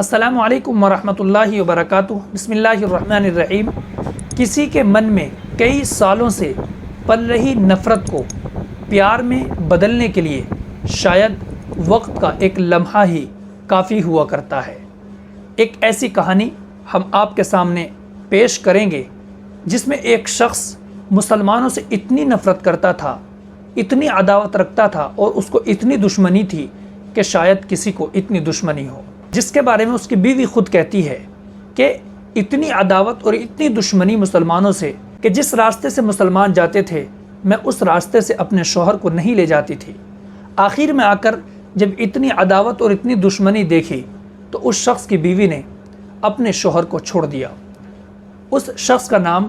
السلام علیکم ورحمۃ اللہ وبرکاتہ۔ بسم اللہ الرحمن الرحیم۔ کسی کے من میں کئی سالوں سے پل رہی نفرت کو پیار میں بدلنے کے لیے شاید وقت کا ایک لمحہ ہی کافی ہوا کرتا ہے۔ ایک ایسی کہانی ہم آپ کے سامنے پیش کریں گے جس میں ایک شخص مسلمانوں سے اتنی نفرت کرتا تھا، اتنی عداوت رکھتا تھا اور اس کو اتنی دشمنی تھی کہ شاید کسی کو اتنی دشمنی ہو، جس کے بارے میں اس کی بیوی خود کہتی ہے کہ اتنی عداوت اور اتنی دشمنی مسلمانوں سے کہ جس راستے سے مسلمان جاتے تھے میں اس راستے سے اپنے شوہر کو نہیں لے جاتی تھی۔ آخر میں آ کر جب اتنی عداوت اور اتنی دشمنی دیکھی تو اس شخص کی بیوی نے اپنے شوہر کو چھوڑ دیا۔ اس شخص کا نام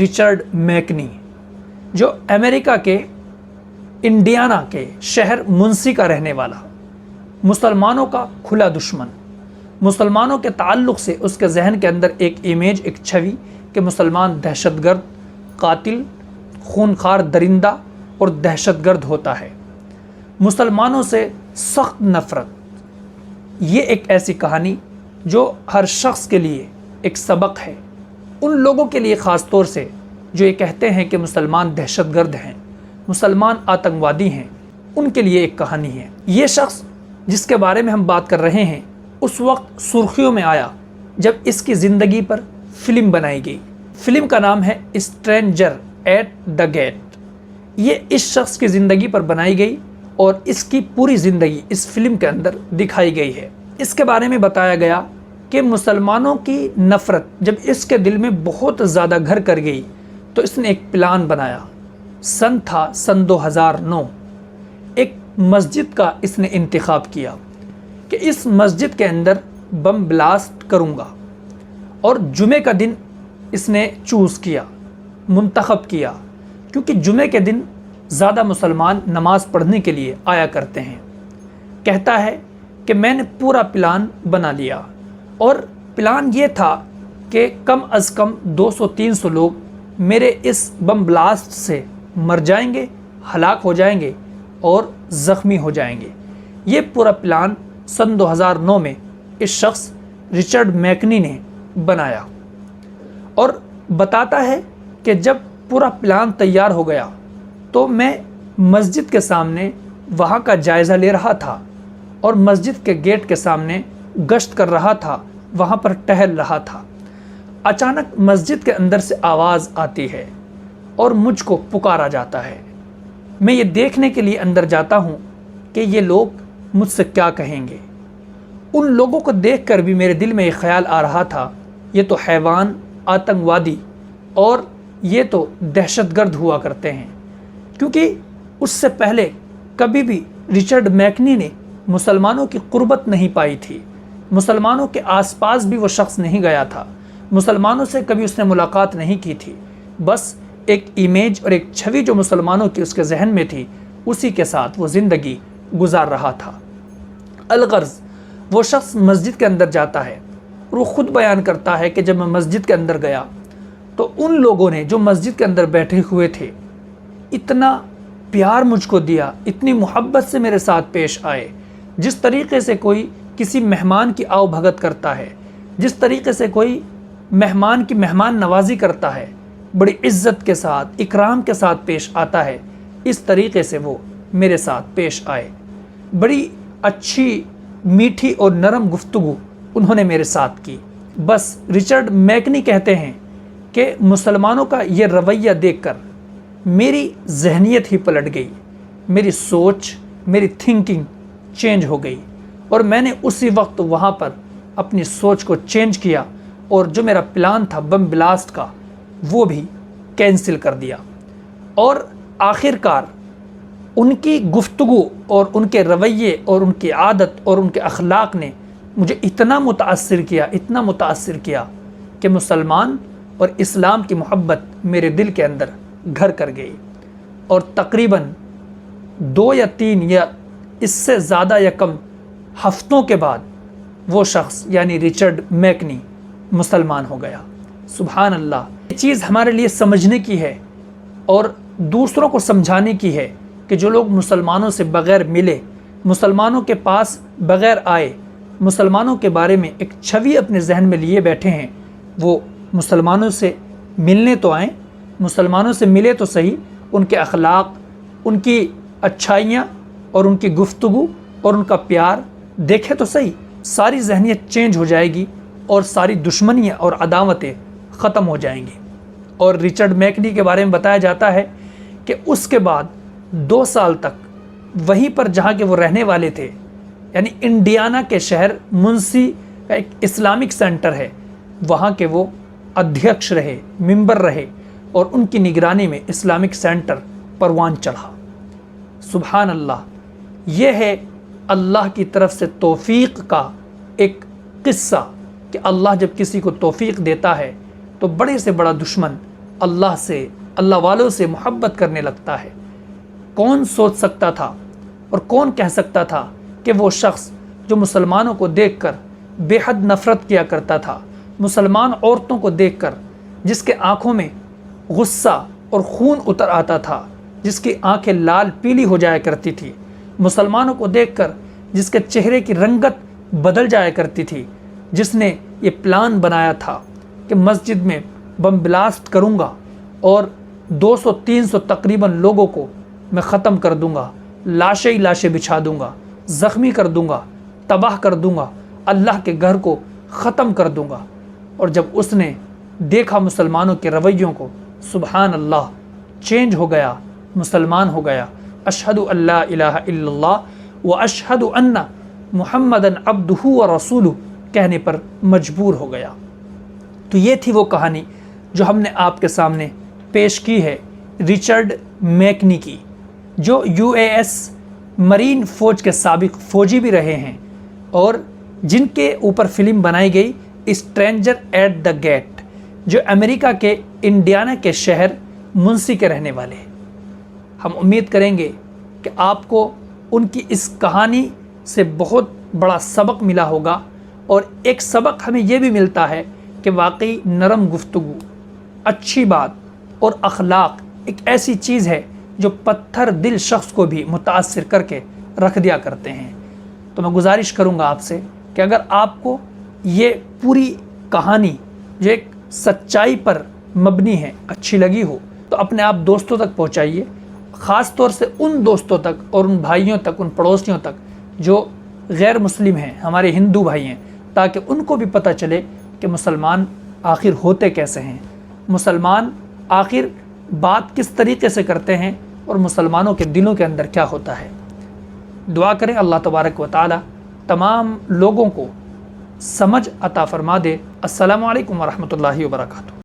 رچرڈ میکنی، جو امریکہ کے انڈیانا کے شہر منسی کا رہنے والا، مسلمانوں کا کھلا دشمن۔ مسلمانوں کے تعلق سے اس کے ذہن کے اندر ایک امیج، ایک چھوی کہ مسلمان دہشت گرد، قاتل، خونخوار درندہ اور دہشت گرد ہوتا ہے۔ مسلمانوں سے سخت نفرت۔ یہ ایک ایسی کہانی جو ہر شخص کے لیے ایک سبق ہے، ان لوگوں کے لیے خاص طور سے جو یہ کہتے ہیں کہ مسلمان دہشت گرد ہیں، مسلمان آتنکوادی ہیں، ان کے لیے ایک کہانی ہے۔ یہ شخص جس کے بارے میں ہم بات کر رہے ہیں اس وقت سرخیوں میں آیا جب اس کی زندگی پر فلم بنائی گئی۔ فلم کا نام ہے اسٹرینجر ایٹ دا گیٹ۔ یہ اس شخص کی زندگی پر بنائی گئی اور اس کی پوری زندگی اس فلم کے اندر دکھائی گئی ہے۔ اس کے بارے میں بتایا گیا کہ مسلمانوں کی نفرت جب اس کے دل میں بہت زیادہ گھر کر گئی تو اس نے ایک پلان بنایا۔ سن تھا سن 2009۔ ایک مسجد کا اس نے انتخاب کیا کہ اس مسجد کے اندر بم بلاسٹ کروں گا، اور جمعے کا دن اس نے چوز کیا، منتخب کیا، کیونکہ جمعے کے دن زیادہ مسلمان نماز پڑھنے کے لیے آیا کرتے ہیں۔ کہتا ہے کہ میں نے پورا پلان بنا لیا، اور پلان یہ تھا کہ کم از کم 200-300 لوگ میرے اس بم بلاسٹ سے مر جائیں گے، ہلاک ہو جائیں گے اور زخمی ہو جائیں گے۔ یہ پورا پلان سن 2009 میں اس شخص رچرڈ میکنی نے بنایا، اور بتاتا ہے کہ جب پورا پلان تیار ہو گیا تو میں مسجد کے سامنے وہاں کا جائزہ لے رہا تھا اور مسجد کے گیٹ کے سامنے گشت کر رہا تھا، وہاں پر ٹہل رہا تھا۔ اچانک مسجد کے اندر سے آواز آتی ہے اور مجھ کو پکارا جاتا ہے۔ میں یہ دیکھنے کے لیے اندر جاتا ہوں کہ یہ لوگ مجھ سے کیا کہیں گے۔ ان لوگوں کو دیکھ کر بھی میرے دل میں یہ خیال آ رہا تھا، یہ تو حیوان، آتنکوادی اور یہ تو دہشت گرد ہوا کرتے ہیں، کیونکہ اس سے پہلے کبھی بھی رچرڈ میکنی نے مسلمانوں کی قربت نہیں پائی تھی، مسلمانوں کے آس پاس بھی وہ شخص نہیں گیا تھا، مسلمانوں سے کبھی اس نے ملاقات نہیں کی تھی۔ بس ایک امیج اور ایک چھوی جو مسلمانوں کی اس کے ذہن میں تھی، اسی کے ساتھ وہ زندگی گزار رہا تھا۔ الغرض وہ شخص مسجد کے اندر جاتا ہے اور وہ خود بیان کرتا ہے کہ جب میں مسجد کے اندر گیا تو ان لوگوں نے جو مسجد کے اندر بیٹھے ہوئے تھے اتنا پیار مجھ کو دیا، اتنی محبت سے میرے ساتھ پیش آئے، جس طریقے سے کوئی کسی مہمان کی آؤ بھگت کرتا ہے، جس طریقے سے کوئی مہمان کی مہمان نوازی کرتا ہے، بڑی عزت کے ساتھ، اکرام کے ساتھ پیش آتا ہے، اس طریقے سے وہ میرے ساتھ پیش آئے۔ بڑی اچھی، میٹھی اور نرم گفتگو انہوں نے میرے ساتھ کی۔ بس رچرڈ میکنی کہتے ہیں کہ مسلمانوں کا یہ رویہ دیکھ کر میری ذہنیت ہی پلٹ گئی، میری سوچ، میری تھنکنگ چینج ہو گئی، اور میں نے اسی وقت وہاں پر اپنی سوچ کو چینج کیا اور جو میرا پلان تھا بم بلاسٹ کا وہ بھی کینسل کر دیا۔ اور آخر کار ان کی گفتگو اور ان کے رویے اور ان کی عادت اور ان کے اخلاق نے مجھے اتنا متاثر کیا کہ مسلمان اور اسلام کی محبت میرے دل کے اندر گھر کر گئی، اور تقریباً 2 یا 3 یا اس سے زیادہ یا کم ہفتوں کے بعد وہ شخص یعنی رچرڈ میکنی مسلمان ہو گیا۔ سبحان اللہ! یہ چیز ہمارے لیے سمجھنے کی ہے اور دوسروں کو سمجھانے کی ہے کہ جو لوگ مسلمانوں سے بغیر ملے، مسلمانوں کے پاس بغیر آئے، مسلمانوں کے بارے میں ایک چھوی اپنے ذہن میں لیے بیٹھے ہیں، وہ مسلمانوں سے ملنے تو آئیں، مسلمانوں سے ملے تو صحیح، ان کے اخلاق، ان کی اچھائیاں اور ان کی گفتگو اور ان کا پیار دیکھے تو صحیح، ساری ذہنیت چینج ہو جائے گی اور ساری دشمنیاں اور عداوتیں ختم ہو جائیں گی۔ اور رچرڈ میکنی کے بارے میں بتایا جاتا ہے کہ اس کے بعد 2 سال تک وہیں پر جہاں کے وہ رہنے والے تھے، یعنی انڈیانا کے شہر منسی کا ایک اسلامک سینٹر ہے، وہاں کے وہ ادھیکش رہے، ممبر رہے، اور ان کی نگرانی میں اسلامک سینٹر پروان چڑھا۔ سبحان اللہ، یہ ہے اللہ کی طرف سے توفیق کا ایک قصہ کہ اللہ جب کسی کو توفیق دیتا ہے تو بڑے سے بڑا دشمن اللہ سے، اللہ والوں سے محبت کرنے لگتا ہے۔ کون سوچ سکتا تھا اور کون کہہ سکتا تھا کہ وہ شخص جو مسلمانوں کو دیکھ کر بے حد نفرت کیا کرتا تھا، مسلمان عورتوں کو دیکھ کر جس کے آنکھوں میں غصہ اور خون اتر آتا تھا، جس کی آنکھیں لال پیلی ہو جایا کرتی تھی، مسلمانوں کو دیکھ کر جس کے چہرے کی رنگت بدل جایا کرتی تھی، جس نے یہ پلان بنایا تھا کہ مسجد میں بم بلاسٹ کروں گا اور 200-300 تقریباً لوگوں کو میں ختم کر دوں گا، لاشیں ہی لاشیں بچھا دوں گا، زخمی کر دوں گا، تباہ کر دوں گا، اللہ کے گھر کو ختم کر دوں گا۔ اور جب اس نے دیکھا مسلمانوں کے رویوں کو، سبحان اللہ، چینج ہو گیا، مسلمان ہو گیا، اشہد ان لا الہ الا اللہ و اشہد ان محمدًا عبدہ و رسولہ کہنے پر مجبور ہو گیا۔ تو یہ تھی وہ کہانی جو ہم نے آپ کے سامنے پیش کی ہے رچرڈ میکنی کی، جو US مرین فوج کے سابق فوجی بھی رہے ہیں اور جن کے اوپر فلم بنائی گئی اسٹرینجر ایٹ دا گیٹ، جو امریکہ کے انڈیانا کے شہر منسی کے رہنے والے ہیں۔ ہم امید کریں گے کہ آپ کو ان کی اس کہانی سے بہت بڑا سبق ملا ہوگا، اور ایک سبق ہمیں یہ بھی ملتا ہے کہ واقعی نرم گفتگو، اچھی بات اور اخلاق ایک ایسی چیز ہے جو پتھر دل شخص کو بھی متاثر کر کے رکھ دیا کرتے ہیں۔ تو میں گزارش کروں گا آپ سے کہ اگر آپ کو یہ پوری کہانی جو ایک سچائی پر مبنی ہے اچھی لگی ہو تو اپنے آپ دوستوں تک پہنچائیے، خاص طور سے ان دوستوں تک اور ان بھائیوں تک، ان پڑوسیوں تک جو غیر مسلم ہیں، ہمارے ہندو بھائی ہیں، تاکہ ان کو بھی پتہ چلے کہ مسلمان آخر ہوتے کیسے ہیں، مسلمان آخر بات کس طریقے سے کرتے ہیں، اور مسلمانوں کے دلوں کے اندر کیا ہوتا ہے۔ دعا کریں اللہ تبارک و تعالی تمام لوگوں کو سمجھ عطا فرما دے۔ السلام علیکم ورحمۃ اللہ وبرکاتہ۔